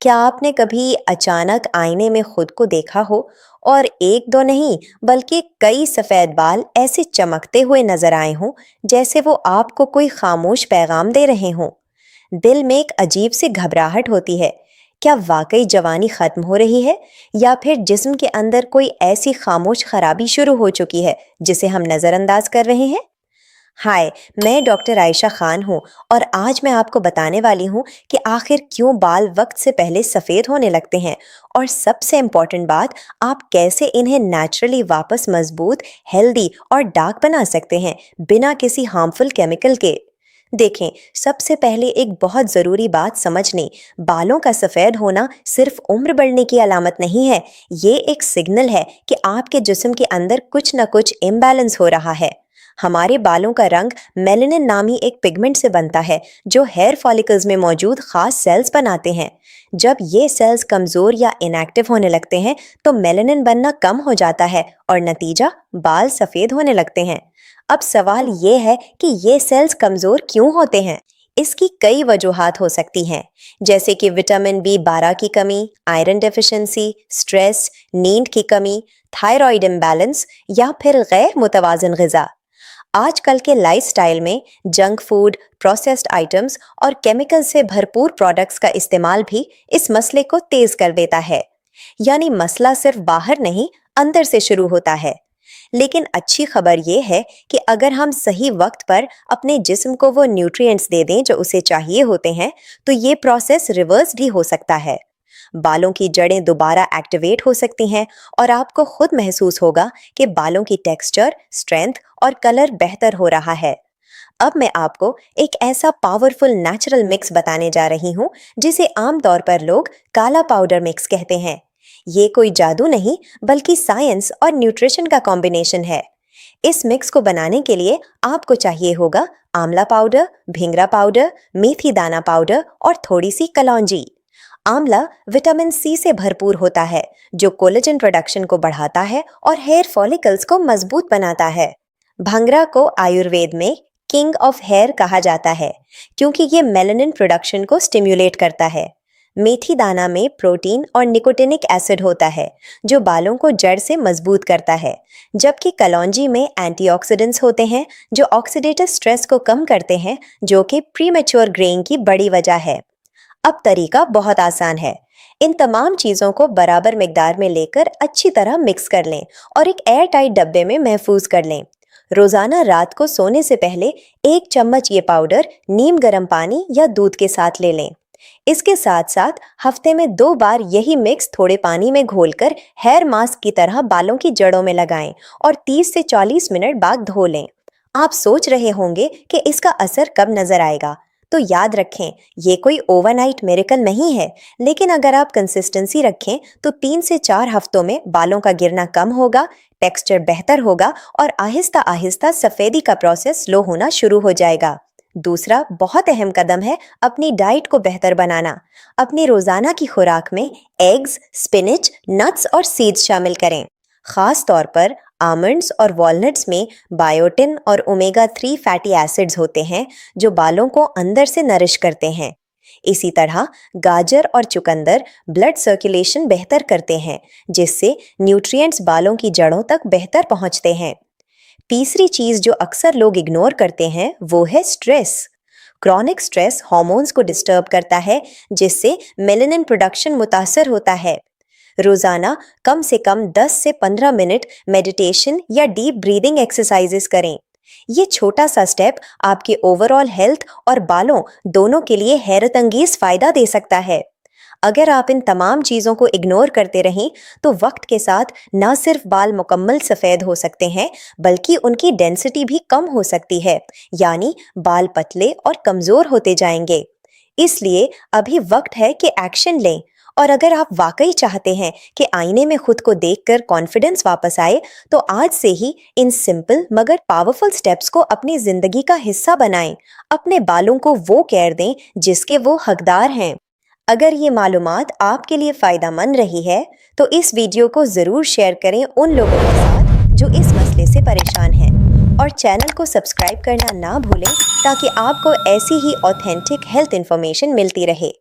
क्या आपने कभी अचानक आईने में खुद को देखा हो और एक दो नहीं बल्कि कई सफेद बाल ऐसे चमकते हुए नजर आए हों जैसे वो आपको कोई खामोश पैगाम दे रहे हों? दिल में एक अजीब सी घबराहट होती है। क्या वाकई जवानी खत्म हो रही है या फिर जिस्म के अंदर कोई ऐसी खामोश खराबी शुरू हो चुकी है जिसे हम नजरअंदाज कर रहे हैं? हाय, मैं डॉक्टर आयशा खान हूँ और आज मैं आपको बताने वाली हूँ कि आखिर क्यों बाल वक्त से पहले सफ़ेद होने लगते हैं और सबसे इम्पॉर्टेंट बात, आप कैसे इन्हें नेचुरली वापस मजबूत, हेल्दी और डार्क बना सकते हैं बिना किसी हार्मफुल केमिकल के। देखें, सबसे पहले एक बहुत ज़रूरी बात समझ लें। बालों का सफ़ेद होना सिर्फ उम्र बढ़ने की अलामत नहीं है, ये एक सिग्नल है कि आपके जिस्म के अंदर कुछ न कुछ इम्बैलेंस हो रहा है। हमारे बालों का रंग मेलानिन नामी एक पिगमेंट से बनता है जो हेयर फॉलिकल्स में मौजूद खास सेल्स बनाते हैं। जब ये सेल्स कमज़ोर या इनएक्टिव होने लगते हैं तो मेलानिन बनना कम हो जाता है और नतीजा बाल सफ़ेद होने लगते हैं। अब सवाल ये है कि ये सेल्स कमज़ोर क्यों होते हैं? इसकी कई वजूहात हो सकती हैं, जैसे कि विटामिन B12 की कमी, आयरन डेफिशिएंसी, स्ट्रेस, नींद की कमी, थायराइड इम्बैलेंस या फिर गैर मुतवाज़िन ग़िज़ा। आजकल के लाइफस्टाइल में जंक फूड, प्रोसेस्ड आइटम्स और केमिकल से भरपूर प्रोडक्ट्स का इस्तेमाल भी इस मसले को तेज कर देता है। यानी मसला सिर्फ बाहर नहीं, अंदर से शुरू होता है। लेकिन अच्छी खबर ये है कि अगर हम सही वक्त पर अपने जिस्म को वो न्यूट्रिएंट्स दे दें जो उसे चाहिए होते हैं, तो ये प्रोसेस रिवर्स भी हो सकता है। बालों की जड़ें दोबारा एक्टिवेट हो सकती हैं और आपको खुद महसूस होगा कि बालों की टेक्सचर, स्ट्रेंथ और कलर बेहतर हो रहा है। अब मैं आपको एक ऐसा पावरफुल नेचुरल मिक्स बताने जा रही हूँ जिसे आमतौर पर लोग काला पाउडर मिक्स कहते हैं। ये कोई जादू नहीं बल्कि साइंस और न्यूट्रिशन का कॉम्बिनेशन है। इस मिक्स को बनाने के लिए आपको चाहिए होगा आंवला पाउडर, भिंगरा पाउडर, मेथी दाना पाउडर और थोड़ी सी कलौंजी। आंवला विटामिन सी से भरपूर होता है जो कोलेजन प्रोडक्शन को बढ़ाता है और हेयर फॉलिकल्स को मजबूत बनाता है। भंगरा को आयुर्वेद में किंग ऑफ हेयर कहा जाता है क्योंकि ये मेलानिन प्रोडक्शन को स्टिम्युलेट करता है। मेथी दाना में प्रोटीन और निकोटिनिक एसिड होता है जो बालों को जड़ से मजबूत करता है, जबकि कलौंजी में एंटीऑक्सीडेंट्स होते हैं जो ऑक्सीडेटिव स्ट्रेस को कम करते हैं, जो कि प्रीमेच्योर ग्रेइंग की बड़ी वजह है। अब तरीका बहुत आसान है। इन तमाम चीज़ों को बराबर मिकदार में लेकर अच्छी तरह मिक्स कर लें और एक एयर टाइट डब्बे में महफूज कर लें। रोज़ाना रात को सोने से पहले 1 चम्मच ये पाउडर नीम गर्म पानी या दूध के साथ ले लें। इसके साथ साथ हफ्ते में 2 बार यही मिक्स थोड़े पानी में घोलकर हेयर मास्क की तरह बालों की जड़ों में लगाएं और 30 से 40 मिनट बाद धो लें। आप सोच रहे होंगे कि इसका असर कब नजर आएगा, तो याद रखें, ये कोई ओवरनाइट मिरेकल नहीं है, लेकिन अगर आप कंसिस्टेंसी रखें तो 3 से 4 हफ्तों में बालों का गिरना कम होगा, टेक्सचर बेहतर होगा और आहिस्ता आहिस्ता सफेदी का प्रोसेस स्लो होना शुरू हो जाएगा। दूसरा बहुत अहम कदम है अपनी डाइट को बेहतर बनाना। अपनी रोजाना की खुराक में एग्स, स्पिनच, नट्स और सीड्स शामिल करें। खास तौर पर आमंड्स और वॉलनट्स में बायोटिन और ओमेगा 3 फैटी एसिड्स होते हैं जो बालों को अंदर से नरिश करते हैं। इसी तरह गाजर और चुकंदर ब्लड सर्कुलेशन बेहतर करते हैं, जिससे न्यूट्रिएंट्स बालों की जड़ों तक बेहतर पहुंचते हैं। तीसरी चीज जो अक्सर लोग इग्नोर करते हैं वो है स्ट्रेस। क्रॉनिक स्ट्रेस हार्मोन्स को डिस्टर्ब करता है, जिससे मेलानिन प्रोडक्शन मुतासर होता है। रोजाना कम से कम 10 से 15 मिनट मेडिटेशन या डीप ब्रीदिंग एक्सरसाइजेस करें। ये छोटा सा स्टेप आपके ओवरऑल हेल्थ और बालों दोनों के लिए हैरत अंगेज फायदा दे सकता है। अगर आप इन तमाम चीज़ों को इग्नोर करते रहें तो वक्त के साथ न सिर्फ बाल मुकम्मल सफ़ेद हो सकते हैं बल्कि उनकी डेंसिटी भी कम हो सकती है, यानी बाल पतले और कमज़ोर होते जाएंगे। इसलिए अभी वक्त है कि एक्शन लें। और अगर आप वाकई चाहते हैं कि आईने में खुद को देखकर कॉन्फिडेंस वापस आए, तो आज से ही इन सिंपल मगर पावरफुल स्टेप्स को अपनी ज़िंदगी का हिस्सा बनाएं। अपने बालों को वो केयर दें जिसके वो हकदार हैं। अगर ये मालूमात आपके लिए फ़ायदा मंद रही है तो इस वीडियो को ज़रूर शेयर करें उन लोगों के साथ जो इस मसले से परेशान हैं, और चैनल को सब्सक्राइब करना ना भूलें ताकि आपको ऐसी ही ऑथेंटिक हेल्थ इन्फॉर्मेशन मिलती रहे।